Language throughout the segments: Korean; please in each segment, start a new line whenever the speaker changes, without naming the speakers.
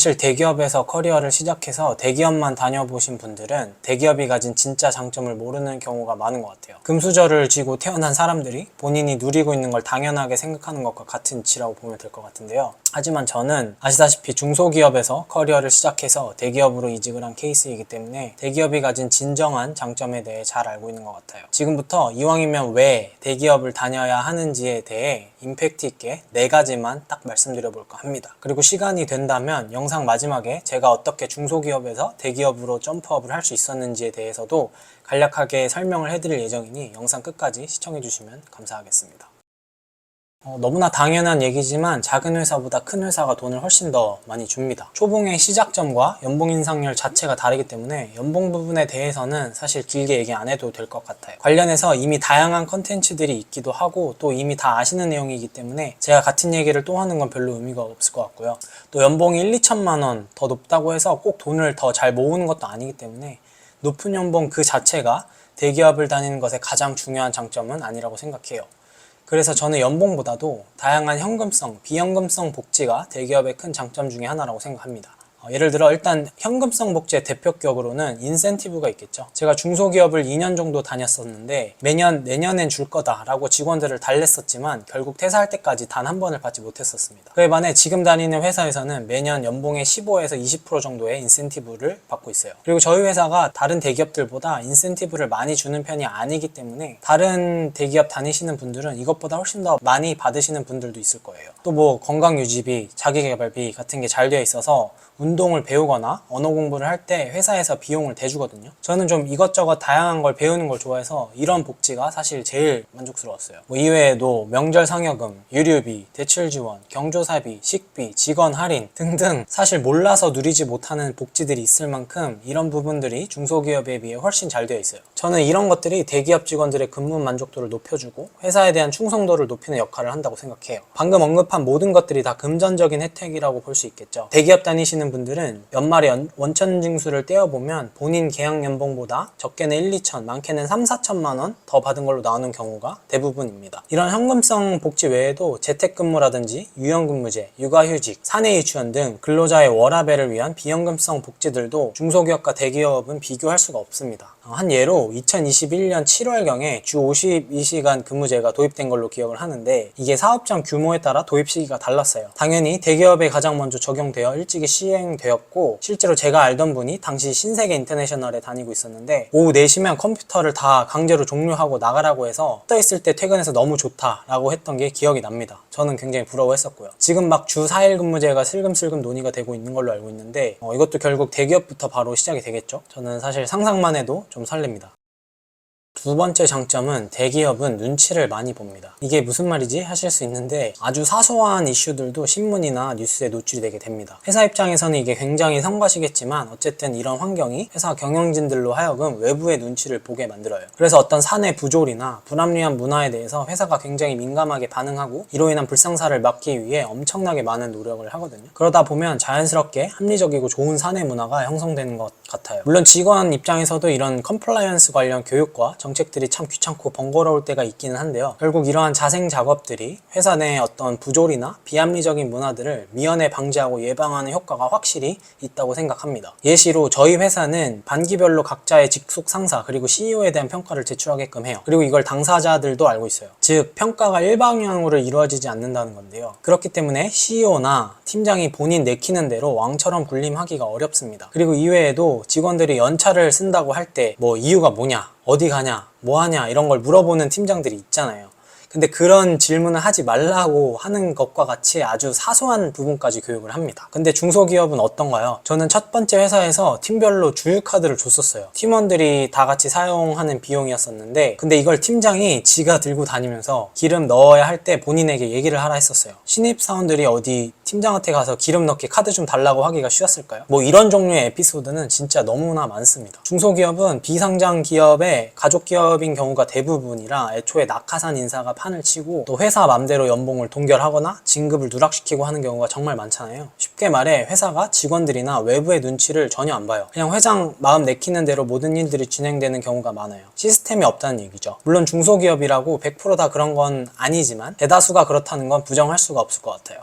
사실 대기업에서 커리어를 시작해서 대기업만 다녀보신 분들은 대기업이 가진 진짜 장점을 모르는 경우가 많은 것 같아요. 금수저를 쥐고 태어난 사람들이 본인이 누리고 있는 걸 당연하게 생각하는 것과 같은 이치라고 보면 될 것 같은데요. 하지만 저는 아시다시피 중소기업에서 커리어를 시작해서 대기업으로 이직을 한 케이스이기 때문에 대기업이 가진 진정한 장점에 대해 잘 알고 있는 것 같아요. 지금부터 이왕이면 왜 대기업을 다녀야 하는지에 대해 임팩트 있게 4가지만 딱 말씀드려 볼까 합니다. 그리고 시간이 된다면 영상 마지막에 제가 어떻게 중소기업에서 대기업으로 점프업을 할 수 있었는지에 대해서도 간략하게 설명을 해드릴 예정이니 영상 끝까지 시청해 주시면 감사하겠습니다. 너무나 당연한 얘기지만 작은 회사보다 큰 회사가 돈을 훨씬 더 많이 줍니다. 초봉의 시작점과 연봉 인상률 자체가 다르기 때문에 연봉 부분에 대해서는 사실 길게 얘기 안 해도 될 것 같아요. 관련해서 이미 다양한 컨텐츠들이 있기도 하고 또 이미 다 아시는 내용이기 때문에 제가 같은 얘기를 또 하는 건 별로 의미가 없을 것 같고요. 또 연봉이 1, 2천만 원 더 높다고 해서 꼭 돈을 더 잘 모으는 것도 아니기 때문에 높은 연봉 그 자체가 대기업을 다니는 것의 가장 중요한 장점은 아니라고 생각해요. 그래서 저는 연봉보다도 다양한 현금성, 비현금성 복지가 대기업의 큰 장점 중에 하나라고 생각합니다. 예를 들어 일단 현금성 복지의 대표격으로는 인센티브가 있겠죠. 제가 중소기업을 2년 정도 다녔었는데 매년 내년엔 줄 거다라고 직원들을 달랬었지만 결국 퇴사할 때까지 단 한 번을 받지 못했었습니다. 그에 반해 지금 다니는 회사에서는 매년 연봉의 15에서 20% 정도의 인센티브를 받고 있어요. 그리고 저희 회사가 다른 대기업들보다 인센티브를 많이 주는 편이 아니기 때문에 다른 대기업 다니시는 분들은 이것보다 훨씬 더 많이 받으시는 분들도 있을 거예요. 또 뭐 건강유지비, 자기개발비 같은 게 잘 되어 있어서 운동을 배우거나 언어 공부를 할 때 회사에서 비용을 대주거든요. 저는 좀 이것저것 다양한 걸 배우는 걸 좋아해서 이런 복지가 사실 제일 만족스러웠어요. 이외에도 명절 상여금, 유류비, 대출 지원, 경조사비, 식비, 직원 할인 등등 사실 몰라서 누리지 못하는 복지들이 있을 만큼 이런 부분들이 중소기업에 비해 훨씬 잘 되어 있어요. 저는 이런 것들이 대기업 직원들의 근무 만족도를 높여주고 회사에 대한 충성도를 높이는 역할을 한다고 생각해요. 방금 언급한 모든 것들이 다 금전적인 혜택이라고 볼 수 있겠죠. 대기업 다니시는 분들은 연말에 원천징수를 떼어보면 본인 계약 연봉보다 적게는 1, 2천, 많게는 3, 4천만 원 더 받은 걸로 나오는 경우가 대부분입니다. 이런 현금성 복지 외에도 재택근무라든지 유연근무제, 육아휴직, 사내유치원 등 근로자의 워라밸을 위한 비현금성 복지들도 중소기업과 대기업은 비교할 수가 없습니다. 한 예로 2021년 7월경에 주 52시간 근무제가 도입된 걸로 기억을 하는데 이게 사업장 규모에 따라 도입 시기가 달랐어요. 당연히 대기업에 가장 먼저 적용되어 일찍이 시행되었고 실제로 제가 알던 분이 당시 신세계 인터내셔널에 다니고 있었는데 오후 4시면 컴퓨터를 다 강제로 종료하고 나가라고 해서 떠있을 때 퇴근해서 너무 좋다라고 했던 게 기억이 납니다. 저는 굉장히 부러워했었고요. 지금 막 주 4일 근무제가 슬금슬금 논의가 되고 있는 걸로 알고 있는데 이것도 결국 대기업부터 바로 시작이 되겠죠. 저는 사실 상상만 해도 좀 설렙니다. 두 번째 장점은 대기업은 눈치를 많이 봅니다. 이게 무슨 말이지? 하실 수 있는데 아주 사소한 이슈들도 신문이나 뉴스에 노출이 되게 됩니다. 회사 입장에서는 이게 굉장히 성가시겠지만 어쨌든 이런 환경이 회사 경영진들로 하여금 외부의 눈치를 보게 만들어요. 그래서 어떤 사내 부조리나 불합리한 문화에 대해서 회사가 굉장히 민감하게 반응하고 이로 인한 불상사를 막기 위해 엄청나게 많은 노력을 하거든요. 그러다 보면 자연스럽게 합리적이고 좋은 사내 문화가 형성되는 것 같아요. 물론 직원 입장에서도 이런 컴플라이언스 관련 교육과 정책들이 참 귀찮고 번거로울 때가 있기는 한데요. 결국 이러한 자생 작업들이 회사 내의 어떤 부조리나 비합리적인 문화들을 미연에 방지하고 예방하는 효과가 확실히 있다고 생각합니다. 예시로 저희 회사는 반기별로 각자의 직속 상사 그리고 CEO에 대한 평가를 제출하게끔 해요. 그리고 이걸 당사자들도 알고 있어요. 즉 평가가 일방향으로 이루어지지 않는다는 건데요. 그렇기 때문에 CEO나 팀장이 본인 내키는 대로 왕처럼 군림하기가 어렵습니다. 그리고 이외에도 직원들이 연차를 쓴다고 할 때 뭐 이유가 뭐냐, 어디 가냐, 뭐 하냐 이런 걸 물어보는 팀장들이 있잖아요. 근데 그런 질문을 하지 말라고 하는 것과 같이 아주 사소한 부분까지 교육을 합니다. 근데 중소기업은 어떤가요? 저는 첫 번째 회사에서 팀별로 주유카드를 줬었어요. 팀원들이 다 같이 사용하는 비용이었었는데 근데 이걸 팀장이 지가 들고 다니면서 기름 넣어야 할 때 본인에게 얘기를 하라 했었어요. 신입사원들이 어디 팀장한테 가서 기름 넣기 카드 좀 달라고 하기가 쉬웠을까요? 뭐 이런 종류의 에피소드는 진짜 너무나 많습니다. 중소기업은 비상장 기업의 가족기업인 경우가 대부분이라 애초에 낙하산 인사가 판을 치고 또 회사 맘대로 연봉을 동결하거나 진급을 누락시키고 하는 경우가 정말 많잖아요. 쉽게 말해 회사가 직원들이나 외부의 눈치를 전혀 안 봐요. 그냥 회장 마음 내키는 대로 모든 일들이 진행되는 경우가 많아요. 시스템이 없다는 얘기죠. 물론 중소기업이라고 100% 다 그런 건 아니지만 대다수가 그렇다는 건 부정할 수가 없을 것 같아요.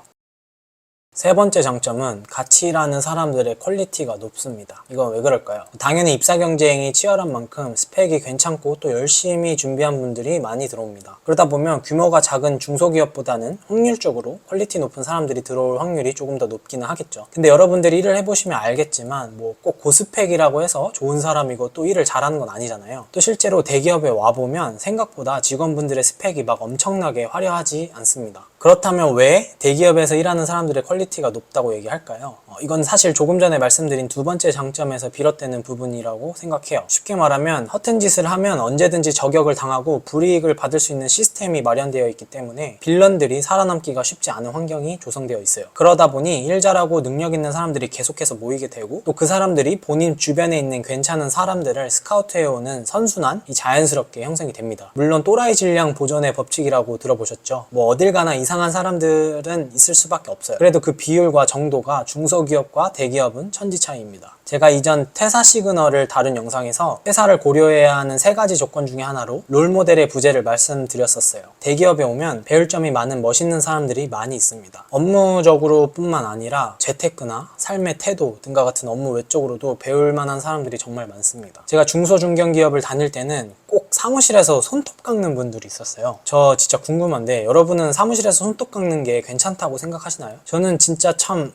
세 번째 장점은 같이 일하는 사람들의 퀄리티가 높습니다. 이건 왜 그럴까요? 당연히 입사 경쟁이 치열한 만큼 스펙이 괜찮고 또 열심히 준비한 분들이 많이 들어옵니다. 그러다 보면 규모가 작은 중소기업보다는 확률적으로 퀄리티 높은 사람들이 들어올 확률이 조금 더 높기는 하겠죠. 근데 여러분들이 일을 해보시면 알겠지만 뭐 꼭 고스펙이라고 해서 좋은 사람이고 또 일을 잘하는 건 아니잖아요. 또 실제로 대기업에 와보면 생각보다 직원분들의 스펙이 막 엄청나게 화려하지 않습니다. 그렇다면 왜 대기업에서 일하는 사람들의 퀄리티가 높다고 얘기할까요? 이건 사실 조금 전에 말씀드린 두 번째 장점에서 비롯되는 부분이라고 생각해요. 쉽게 말하면 허튼 짓을 하면 언제든지 저격을 당하고 불이익을 받을 수 있는 시스템이 마련되어 있기 때문에 빌런들이 살아남기가 쉽지 않은 환경이 조성되어 있어요. 그러다 보니 일 잘하고 능력 있는 사람들이 계속해서 모이게 되고 또 그 사람들이 본인 주변에 있는 괜찮은 사람들을 스카우트해오는 선순환이 자연스럽게 형성이 됩니다. 물론 또라이 질량 보존의 법칙이라고 들어보셨죠? 뭐 어딜 가나 이상한 사람들은 있을 수밖에 없어요. 그래도 그 비율과 정도가 중소기업과 대기업은 천지 차이입니다. 제가 이전 퇴사 시그널을 다룬 영상에서 퇴사를 고려해야 하는 세 가지 조건 중에 하나로 롤모델의 부재를 말씀드렸었어요. 대기업에 오면 배울 점이 많은 멋있는 사람들이 많이 있습니다. 업무적으로 뿐만 아니라 재테크나 삶의 태도 등과 같은 업무 외적으로도 배울 만한 사람들이 정말 많습니다. 제가 중소중견기업을 다닐 때는 꼭 사무실에서 손톱 깎는 분들이 있었어요. 저 진짜 궁금한데 여러분은 사무실에서 손톱 깎는 게 괜찮다고 생각하시나요? 저는 진짜 참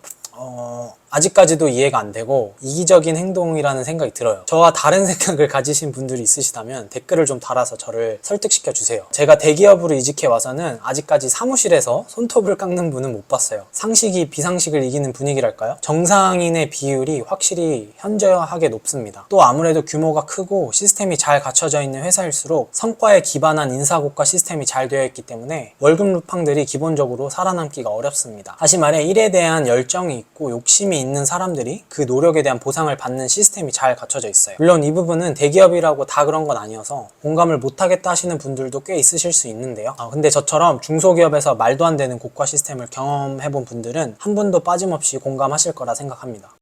아직까지도 이해가 안 되고 이기적인 행동이라는 생각이 들어요. 저와 다른 생각을 가지신 분들이 있으시다면 댓글을 좀 달아서 저를 설득시켜 주세요. 제가 대기업으로 이직해 와서는 아직까지 사무실에서 손톱을 깎는 분은 못 봤어요. 상식이 비상식을 이기는 분위기랄까요? 정상인의 비율이 확실히 현저하게 높습니다. 또 아무래도 규모가 크고 시스템이 잘 갖춰져 있는 회사일수록 성과에 기반한 인사고과 시스템이 잘 되어 있기 때문에 월급 루팡들이 기본적으로 살아남기가 어렵습니다. 다시 말해 일에 대한 열정이 있고 욕심이 있는 사람들이 그 노력에 대한 보상을 받는 시스템이 잘 갖춰져 있어요. 물론 이 부분은 대기업이라고 다 그런 건 아니어서 공감을 못하겠다 하시는 분들도 꽤 있으실 수 있는데요. 근데 저처럼 중소기업에서 말도 안 되는 고과 시스템을 경험해본 분들은 한 분도 빠짐없이 공감하실 거라 생각합니다.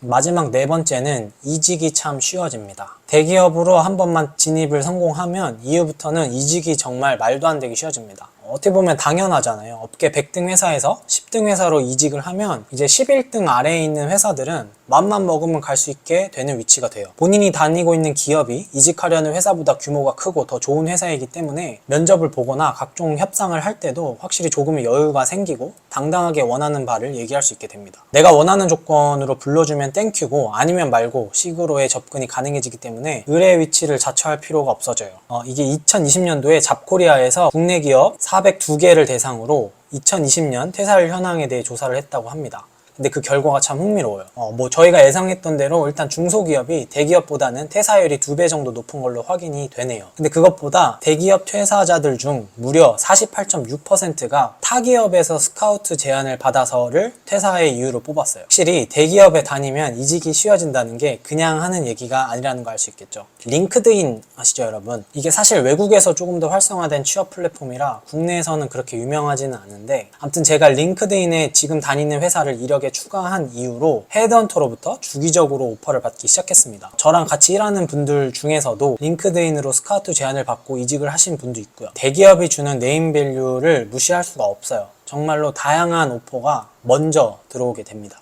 마지막 네 번째는 이직이 참 쉬워집니다. 대기업으로 한 번만 진입을 성공하면 이후부터는 이직이 정말 말도 안 되게 쉬워집니다. 어떻게 보면 당연하잖아요. 업계 100등 회사에서 10등 회사로 이직을 하면 이제 11등 아래에 있는 회사들은 맘만 먹으면 갈 수 있게 되는 위치가 돼요. 본인이 다니고 있는 기업이 이직하려는 회사보다 규모가 크고 더 좋은 회사이기 때문에 면접을 보거나 각종 협상을 할 때도 확실히 조금의 여유가 생기고 당당하게 원하는 바를 얘기할 수 있게 됩니다. 내가 원하는 조건으로 불러주면 땡큐고 아니면 말고 식으로의 접근이 가능해지기 때문에 의뢰 위치를 자처할 필요가 없어져요. 이게 2020년도에 잡코리아에서 국내 기업 402개를 대상으로 2020년 퇴사율 현황에 대해 조사를 했다고 합니다. 근데 그 결과가 참 흥미로워요. 저희가 예상했던 대로 일단 중소기업이 대기업보다는 퇴사율이 2배 정도 높은 걸로 확인이 되네요. 근데 그것보다 대기업 퇴사자들 중 무려 48.6%가 타기업에서 스카우트 제안을 받아서를 퇴사의 이유로 뽑았어요. 확실히 대기업에 다니면 이직이 쉬워진다는 게 그냥 하는 얘기가 아니라는 걸 알 수 있겠죠. 링크드인 아시죠, 여러분? 이게 사실 외국에서 조금 더 활성화된 취업 플랫폼이라 국내에서는 그렇게 유명하지는 않은데 아무튼 제가 링크드인에 지금 다니는 회사를 이력에 추가한 이후로 헤드헌터로부터 주기적으로 오퍼를 받기 시작했습니다. 저랑 같이 일하는 분들 중에서도 링크드인으로 스카우트 제안을 받고 이직을 하신 분도 있고요. 대기업이 주는 네임밸류를 무시할 수가 없어요. 정말로 다양한 오퍼가 먼저 들어오게 됩니다.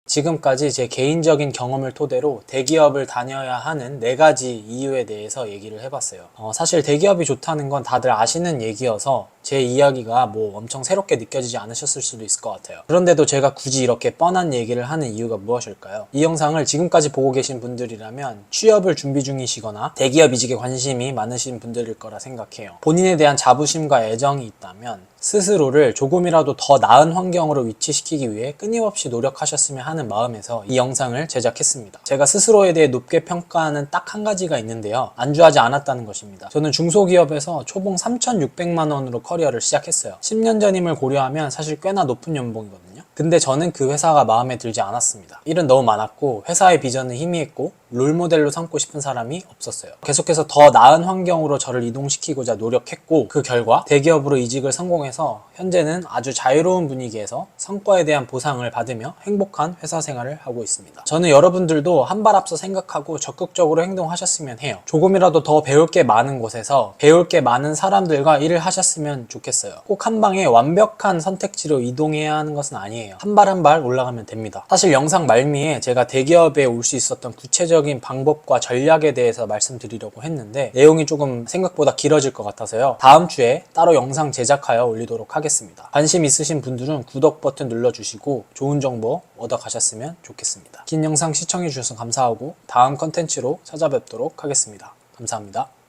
지금까지 제 개인적인 경험을 토대로 대기업을 다녀야 하는 4가지 이유에 대해서 얘기를 해봤어요. 사실 대기업이 좋다는 건 다들 아시는 얘기여서 제 이야기가 뭐 엄청 새롭게 느껴지지 않으셨을 수도 있을 것 같아요. 그런데도 제가 굳이 이렇게 뻔한 얘기를 하는 이유가 무엇일까요? 이 영상을 지금까지 보고 계신 분들이라면 취업을 준비 중이시거나 대기업 이직에 관심이 많으신 분들일 거라 생각해요. 본인에 대한 자부심과 애정이 있다면 스스로를 조금이라도 더 나은 환경으로 위치시키기 위해 끊임없이 노력하셨으면 하는 마음에서 이 영상을 제작했습니다. 제가 스스로에 대해 높게 평가하는 딱 한 가지가 있는데요. 안주하지 않았다는 것입니다. 저는 중소기업에서 초봉 3,600만 원으로 커리어를 시작했어요. 10년 전임을 고려하면 사실 꽤나 높은 연봉이거든요. 근데 저는 그 회사가 마음에 들지 않았습니다. 일은 너무 많았고 회사의 비전은 희미했고 롤모델로 삼고 싶은 사람이 없었어요. 계속해서 더 나은 환경으로 저를 이동시키고자 노력했고, 그 결과 대기업으로 이직을 성공해서 현재는 아주 자유로운 분위기에서 성과에 대한 보상을 받으며 행복한 회사 생활을 하고 있습니다. 저는 여러분들도 한 발 앞서 생각하고 적극적으로 행동하셨으면 해요. 조금이라도 더 배울 게 많은 곳에서 배울 게 많은 사람들과 일을 하셨으면 좋겠어요. 꼭 한 방에 완벽한 선택지로 이동해야 하는 것은 아니에요. 한 발 한 발 올라가면 됩니다. 사실 영상 말미에 제가 대기업에 올 수 있었던 구체적인 방법과 전략에 대해서 말씀드리려고 했는데 내용이 조금 생각보다 길어질 것 같아서요. 다음 주에 따로 영상 제작하여 올리도록 하겠습니다. 관심 있으신 분들은 구독 버튼 눌러주시고 좋은 정보 얻어 가셨으면 좋겠습니다. 긴 영상 시청해 주셔서 감사하고 다음 컨텐츠로 찾아뵙도록 하겠습니다. 감사합니다.